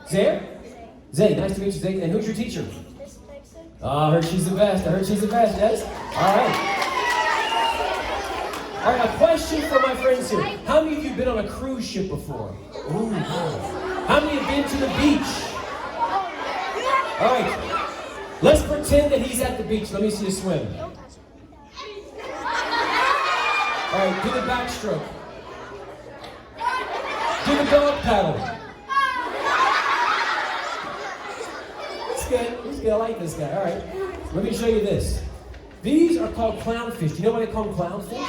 Zay? Zay, nice to meet you, Zay. And who's your teacher? I heard she's the best. I heard she's the best, yes? All right. All right, a question for my friends here. How many of you have been on a cruise ship before? Ooh, how many have been to the beach? All right, let's pretend that he's at the beach. Let me see you swim. All right, do the backstroke. Do the dog paddle. He's good. He's good. I like this guy. All right. Let me show you this. These are called clownfish. Do you know why they call them clownfish?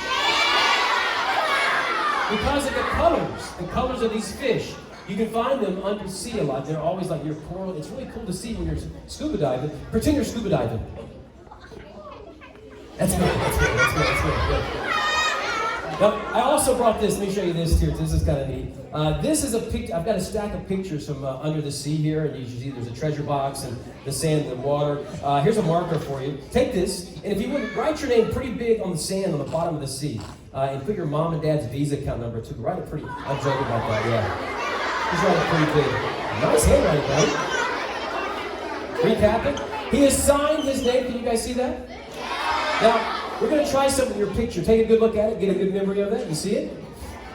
Because of the colors of these fish. You can find them undersea a lot. They're always like your coral. It's really cool to see when you're scuba diving. Pretend you're scuba diving. That's good. That's good. That's good. That's good. Good. Now, I also brought this. Let me show you this here. This is kind of neat. This is a picture. I've got a stack of pictures from under the sea here, and you can see there's a treasure box and the sand and the water. Here's a marker for you. Take this, and if you would, write your name pretty big on the sand on the bottom of the sea, and put your mom and dad's Visa account number too. Write it pretty. I'm joking about that. Yeah, just write it pretty big. Nice handwriting, buddy. Recap it. He has signed his name. Can you guys see that? Now. We're going to try something in your picture. Take a good look at it. Get a good memory of it. You see it?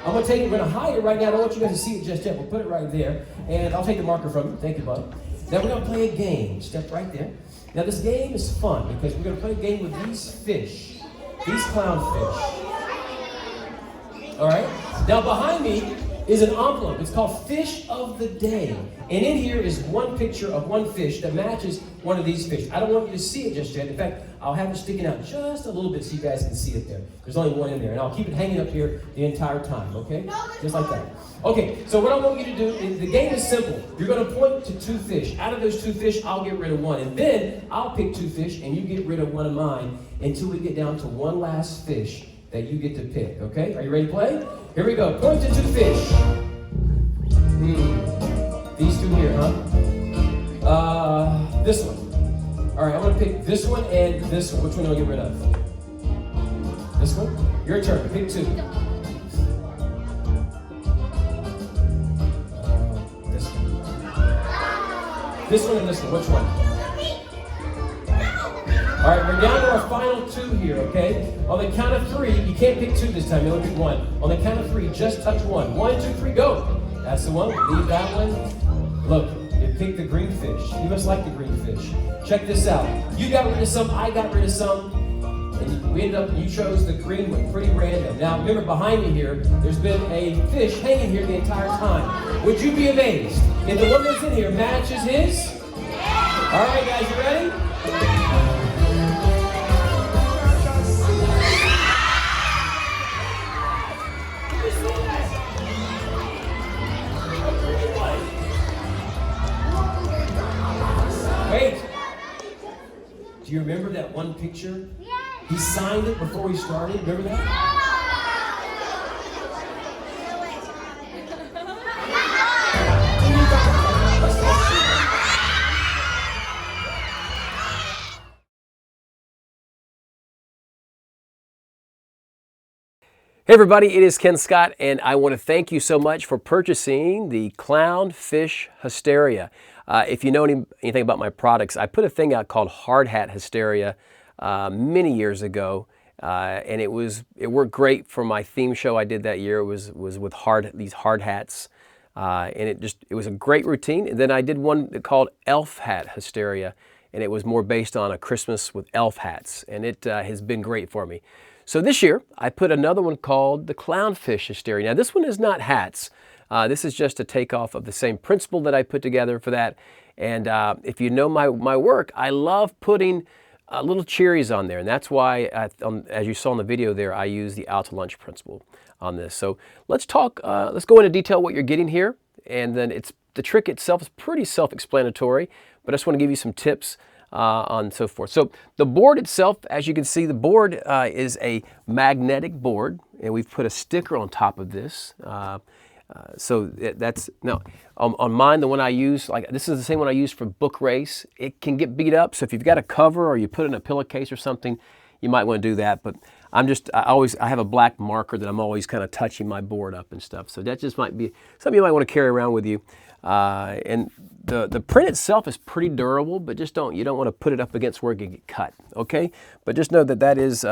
I'm going to take it. We're going to hide it right now. I don't want you guys to see it just yet. We'll put it right there. And I'll take the marker from you. Thank you, bud. Now we're going to play a game. Step right there. Now this game is fun because we're going to play a game with these fish. These clownfish. All right? Now behind me is an envelope. It's called Fish of the Day. And in here is one picture of one fish that matches one of these fish. I don't want you to see it just yet. In fact, I'll have it sticking out just a little bit so you guys can see it there. There's only one in there. And I'll keep it hanging up here the entire time, okay? Just like that. Okay, so what I want you to do is, the game is simple. You're going to point to two fish. Out of those two fish, I'll get rid of one. And then I'll pick two fish and you get rid of one of mine until we get down to one last fish that you get to pick, okay? Are you ready to play? Here we go. Point to two fish. These two here, huh? This one. All right, I'm going to pick this one and this one. Which one do I get rid of? This one? Your turn. Pick two. This one. This one and this one. Which one? All right, we're down to our final two here, okay? On the count of three, you can't pick two this time. You only pick one. On the count of three, just touch one. 1, 2, 3, go. That's the one. Leave that one. Look, you picked the green fish. You must like the green fish. Check this out. You got rid of some, I got rid of some, and we ended up, you chose the green one. Pretty random. Now, remember, behind me here, there's been a fish hanging here the entire time. Would you be amazed if the one that's in here matches his? All right, guys, you ready? Wait. Do you remember that one picture? He signed it before he started. Remember that? Hey everybody, it is Ken Scott, and I want to thank you so much for purchasing the Clownfish Hysteria. If you know anything about my products, I put a thing out called Hard Hat Hysteria many years ago, and it worked great for my theme show I did that year. It was with these hard hats, and it was a great routine. And then I did one called Elf Hat Hysteria, and it was more based on a Christmas with elf hats, and it has been great for me. So this year, I put another one called the Clownfish Hysteria. Now this one is not hats. This is just a takeoff of the same principle that I put together for that. And if you know my work, I love putting little cherries on there. And that's why, as you saw in the video there, I use the out to lunch principle on this. So let's talk, let's go into detail what you're getting here. And then the trick itself is pretty self-explanatory, but I just want to give you some tips on so forth. So the board itself, as you can see, the board is a magnetic board, and we've put a sticker on top of this. So that's, now on mine, the one I use, like this is the same one I use for Book Race. It can get beat up, so if you've got a cover or you put it in a pillowcase or something, you might want to do that. But I have a black marker that I'm always kind of touching my board up and stuff. So that just might be something you might want to carry around with you. And the print itself is pretty durable, but you don't want to put it up against where it can get cut, okay? But just know that that is,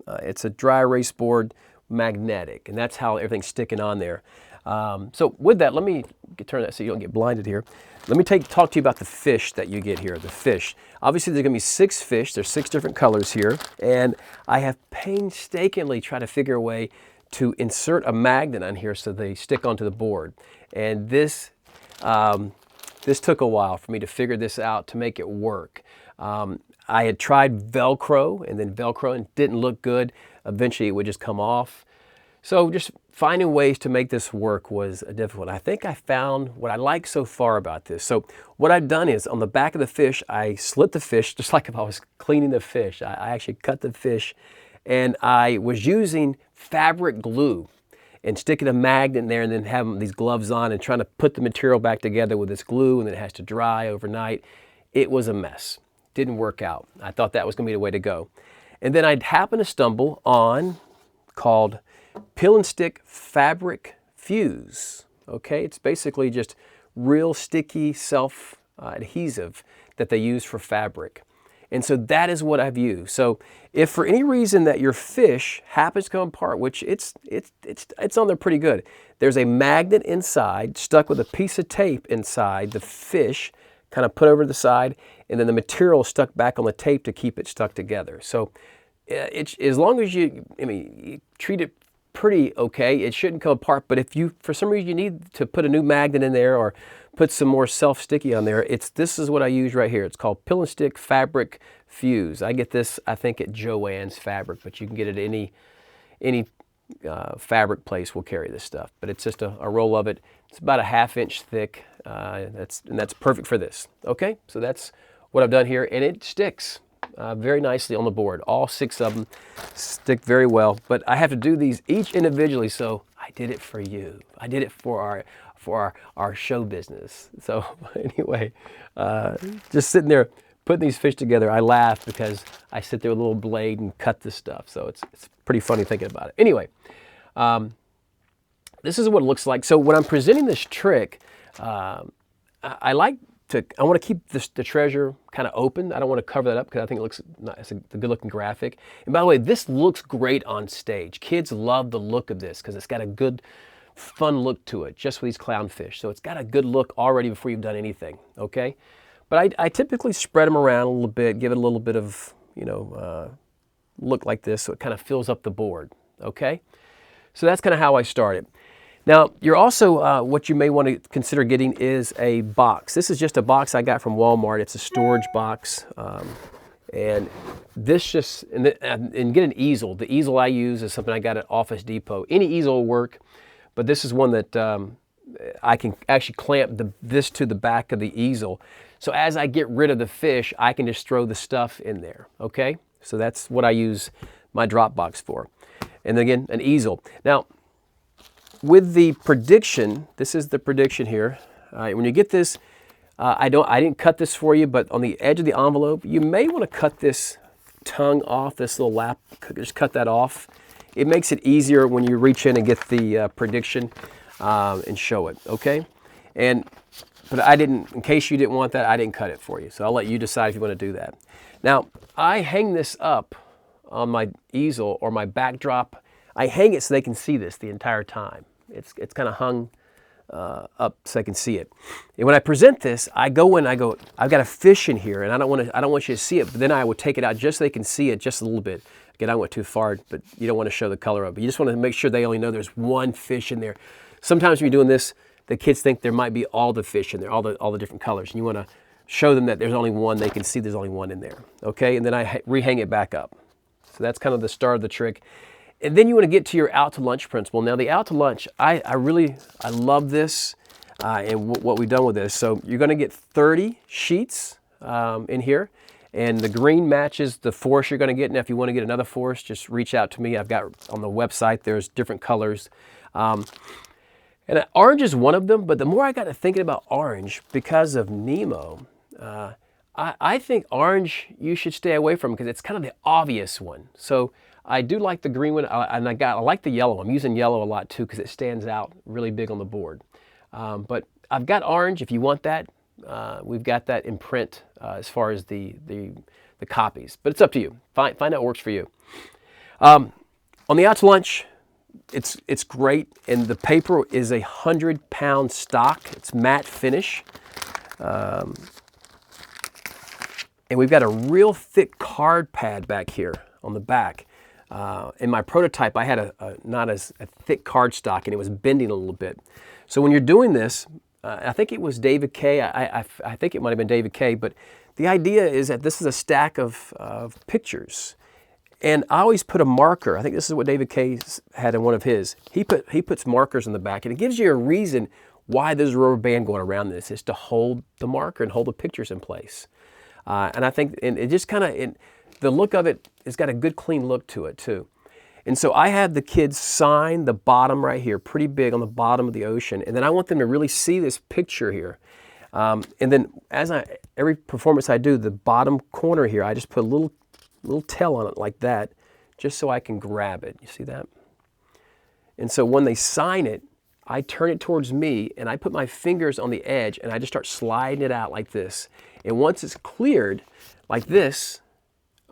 it's a dry erase board magnetic, and that's how everything's sticking on there. So with that, let me turn that so you don't get blinded here. Let me talk to you about the fish that you get here, the fish. Obviously, there's going to be 6 fish. There's 6 different colors here, and I have painstakingly tried to figure a way to insert a magnet on here so they stick onto the board. And this took a while for me to figure this out to make it work. I had tried Velcro and then Velcro and it didn't look good. Eventually, it would just come off. So just finding ways to make this work was difficult. I think I found what I like so far about this. So what I've done is on the back of the fish, I slit the fish just like if I was cleaning the fish. I actually cut the fish, and I was using fabric glue and sticking a magnet in there and then having these gloves on and trying to put the material back together with this glue, and then it has to dry overnight. It was a mess. Didn't work out. I thought that was going to be the way to go. And then I'd happen to stumble on called Peel and Stick Fabric Fuse. Okay, it's basically just real sticky self-adhesive that they use for fabric. And so that is what I've used. So if for any reason that your fish happens to come apart, which it's on there pretty good, there's a magnet inside stuck with a piece of tape inside the fish, kind of put over to the side, and then the material stuck back on the tape to keep it stuck together. So as long as you treat it pretty okay, it shouldn't come apart. But if you, for some reason, you need to put a new magnet in there or put some more self-sticky on there, this is what I use right here. It's called Peel and Stick Fabric Fuse. I get this, I think, at Joann's Fabric, but you can get it at any fabric place will carry this stuff. But it's just a roll of it. It's about a 1/2 inch thick. That's perfect for this. Okay, so that's what I've done here, and it sticks very nicely on the board. All 6 of them stick very well, but I have to do these each individually, so I did it for you. I did it for our show business. So anyway, just sitting there putting these fish together, I laugh because I sit there with a little blade and cut this stuff. So it's pretty funny thinking about it. Anyway, this is what it looks like. So when I'm presenting this trick, I want to keep the treasure kind of open. I don't want to cover that up because I think it's a good looking graphic. And by the way, this looks great on stage. Kids love the look of this because it's got a good, fun look to it, just with these clownfish. So it's got a good look already before you've done anything, okay? But I typically spread them around a little bit, give it a little bit of, look like this so it kind of fills up the board, okay? So that's kind of how I started. Now, you're also, what you may want to consider getting is a box. This is just a box I got from Walmart. It's a storage box. And this and get an easel. The easel I use is something I got at Office Depot. Any easel will work, but this is one that I can actually clamp this to the back of the easel. So as I get rid of the fish, I can just throw the stuff in there, okay? So that's what I use my drop box for. And again, an easel. Now, with the prediction, this is the prediction here. When you get this, I didn't cut this for you, but on the edge of the envelope, you may want to cut this tongue off, this little lap, just cut that off. It makes it easier when you reach in and get the prediction and show it, okay? But I didn't, in case you didn't want that, I didn't cut it for you. So I'll let you decide if you want to do that. Now, I hang this up on my easel or my backdrop. I hang it so they can see this the entire time. It's kind of hung up so they can see it. And when I present this, I go in, I've got a fish in here, and I don't want you to see it, but then I would take it out just so they can see it just a little bit. Again, I went too far, but you don't want to show the color of it. You just want to make sure they only know there's one fish in there. Sometimes when you're doing this, the kids think there might be all the fish in there, all the different colors, and you want to show them that there's only one. They can see there's only one in there, okay? And then I rehang it back up. So that's kind of the start of the trick. And then you want to get to your out to lunch principle. Now the out to lunch, I love this and what we've done with this. So you're going to get 30 sheets in here, and the green matches the forest you're going to get. Now if you want to get another forest, just reach out to me. I've got on the website, there's different colors. And orange is one of them, but the more I got to thinking about orange because of Nemo, I think orange you should stay away from because it's kind of the obvious one. So I do like the green one, and I like the yellow. I'm using yellow a lot too because it stands out really big on the board. But I've got orange if you want that. We've got that in print as far as the copies, but it's up to you. Find out what works for you. On the out to lunch, it's great, and the paper is 100-pound stock. It's matte finish, and we've got a real thick card pad back here on the back. In my prototype, I had a not as a thick cardstock, and it was bending a little bit. So when you're doing this, I think it was David Kay. I think it might have been David Kay, but the idea is that this is a stack of pictures. And I always put a marker. I think this is what David Kay had in one of his. He puts markers in the back, and it gives you a reason why there's a rubber band going around this. Is to hold the marker and hold the pictures in place. And I think it just kind of, the look of it has got a good clean look to it too. And so I had the kids sign the bottom right here, pretty big on the bottom of the ocean. And then I want them to really see this picture here. And then every performance I do, the bottom corner here, I just put a little tail on it like that, just so I can grab it. You see that? And so when they sign it, I turn it towards me and I put my fingers on the edge and I just start sliding it out like this. And once it's cleared like this,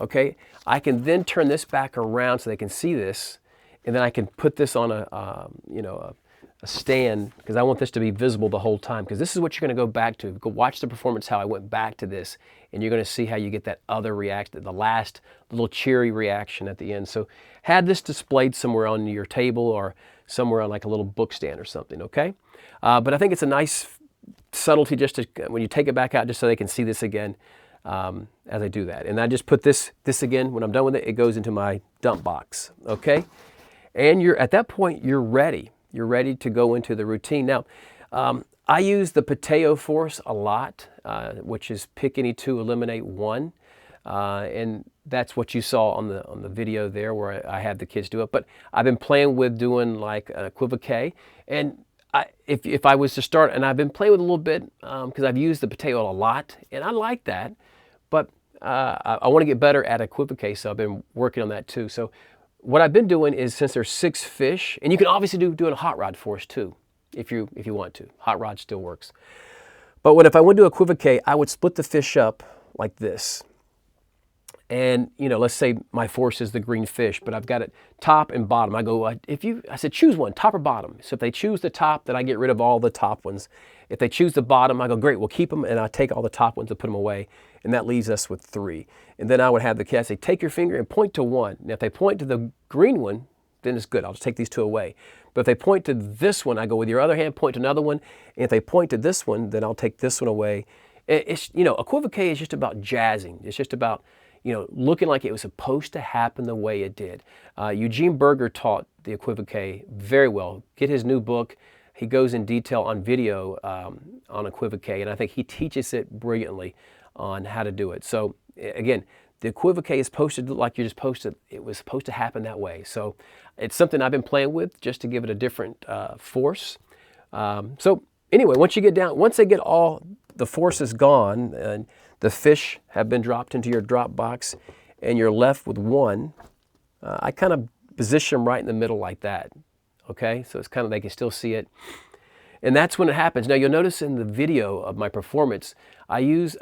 okay, I can then turn this back around so they can see this, and then I can put this on a stand, because I want this to be visible the whole time, because this is what you're going to go back to. Go watch the performance how I went back to this, and you're going to see how you get that other reaction, the last little cheery reaction at the end. So have this displayed somewhere on your table or somewhere on like a little book stand or something, okay? But I think it's a nice subtlety just to, when you take it back out, just so they can see this again. As I do that. And I just put this again, when I'm done with it, it goes into my dump box, okay? And at that point, you're ready. You're ready to go into the routine. Now, I use the Pateo Force a lot, which is pick any two, eliminate one. And that's what you saw on the video there where I had the kids do it. But I've been playing with doing like an equivoque. And if I was to start, and I've been playing with a little bit because I've used the Pateo a lot, and I like that, but I want to get better at equivoque, so I've been working on that too. So what I've been doing is, since there's 6 fish, and you can obviously do a hot rod force too, if you want to. Hot rod still works. But if I went to equivoque, I would split the fish up like this. And, let's say my force is the green fish, but I've got it top and bottom. I said, choose one, top or bottom. So if they choose the top, then I get rid of all the top ones. If they choose the bottom, I go, great, we'll keep them, and I take all the top ones and put them away. And that leaves us with 3. And then I would have the kids say, take your finger and point to one. Now, if they point to the green one, then it's good. I'll just take these 2 away. But if they point to this one, I go with your other hand, point to another one. And if they point to this one, then I'll take this one away. It's, equivoque is just about jazzing. It's just about, looking like it was supposed to happen the way it did. Eugene Berger taught the equivoque very well. Get his new book. He goes in detail on video on equivoque, and I think he teaches it brilliantly on how to do it. So again, the equivoque is supposed to look like you're just supposed to, it was supposed to happen that way. So it's something I've been playing with just to give it a different force. So anyway, once they get all the forces gone, and the fish have been dropped into your drop box, and you're left with one, I kind of position them right in the middle like that. Okay, so it's kind of, they can still see it. And that's when it happens. Now you'll notice in the video of my performance, I use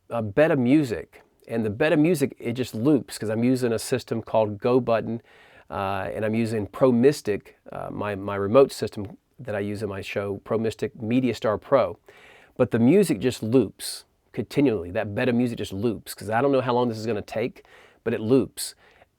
a bed of music. And the bed of music, it just loops, because I'm using a system called Go Button, and I'm using Pro Mystic, my remote system that I use in my show, Pro Mystic MediaStar Pro. But the music just loops continually. That bed of music just loops, because I don't know how long this is going to take, but it loops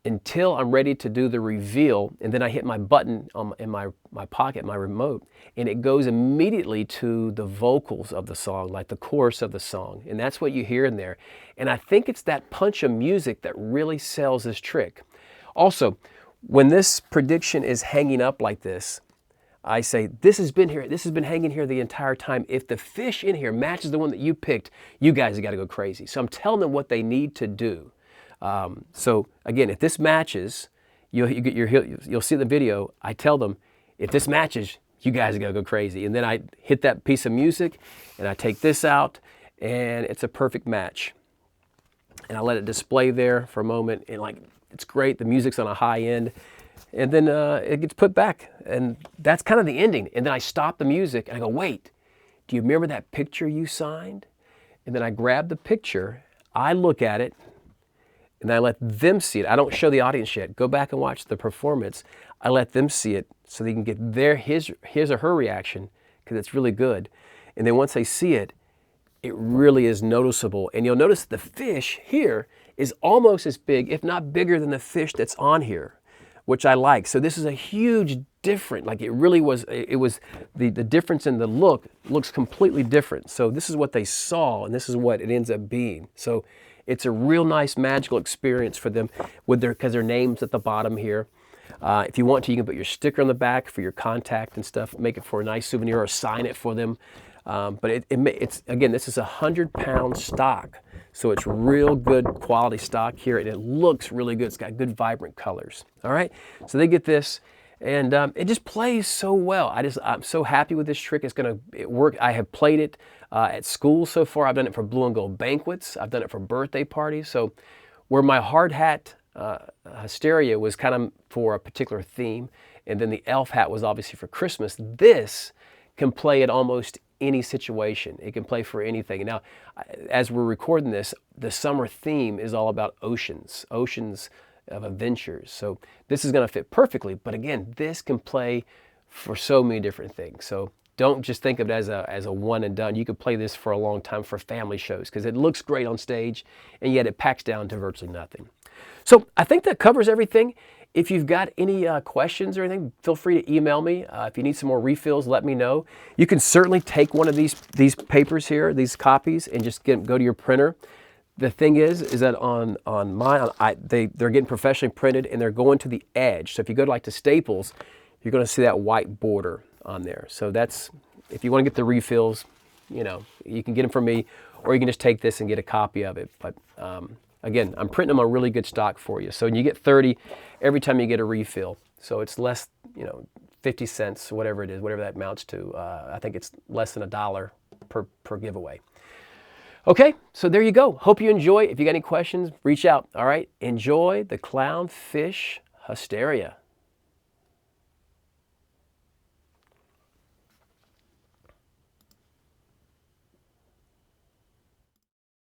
until I'm ready to do the reveal, and then I hit my button in my pocket, my remote, and it goes immediately to the vocals of the song, like the chorus of the song, and that's what you hear in there. And I think it's that punch of music that really sells this trick. Also, when this prediction is hanging up like this, I say, this has been hanging here the entire time. If the fish in here matches the one that you picked, you guys have got to go crazy. So I'm telling them what they need to do. So again, if this matches, you'll see the video. I tell them, if this matches, you guys gotta go crazy. And then I hit that piece of music, and I take this out, and it's a perfect match. And I let it display there for a moment, and like It's great. The music's on a high end. And then it gets put back. And that's kind of the ending. And then I stop the music and I go, wait, do you remember that picture you signed? And then I grab the picture, I look at it, and I let them see it. I don't show the audience yet. Go back and watch the performance. I let them see it so they can get his or her reaction, because it's really good. And then once they see it, it really is noticeable. And you'll notice the fish here is almost as big, if not bigger than the fish that's on here, which I like. So this is a huge difference. Like it really was, the difference in the looks completely different. So this is what they saw, and this is what it ends up being. So it's a real nice magical experience for them because their name's at the bottom here. If you want to, you can put your sticker on the back for your contact and stuff, make it for a nice souvenir or sign it for them. But it's again, this is 100-pound stock. So it's real good quality stock here, and it looks really good. It's got good vibrant colors. All right, so they get this, and it just plays so well. I'm so happy with this trick. It's gonna work. I have played it at school so far. I've done it for blue and gold banquets. I've done it for birthday parties. So where my hard hat hysteria was kind of for a particular theme, and then the elf hat was obviously for Christmas, this can play at almost any situation. It can play for anything. And now, as we're recording this, the summer theme is all about oceans of adventures. So this is going to fit perfectly. But again, this can play for so many different things. So don't just think of it as a one and done. You could play this for a long time for family shows because it looks great on stage, and yet it packs down to virtually nothing. So I think that covers everything. If you've got any questions or anything, feel free to email me. If you need some more refills, let me know. You can certainly take one of these papers here, these copies, and just go to your printer. The thing is that on mine, they're getting professionally printed, and they're going to the edge. So if you go to Staples, you're going to see that white border on there. So that's, if you want to get the refills, you can get them from me, or you can just take this and get a copy of it. But again, I'm printing them on really good stock for you. So you get 30 every time you get a refill. So it's less, 50 cents, whatever it is, whatever that amounts to. I think it's less than $1 per giveaway. Okay, so there you go. Hope you enjoy. If you got any questions, reach out. All right, enjoy the clownfish hysteria.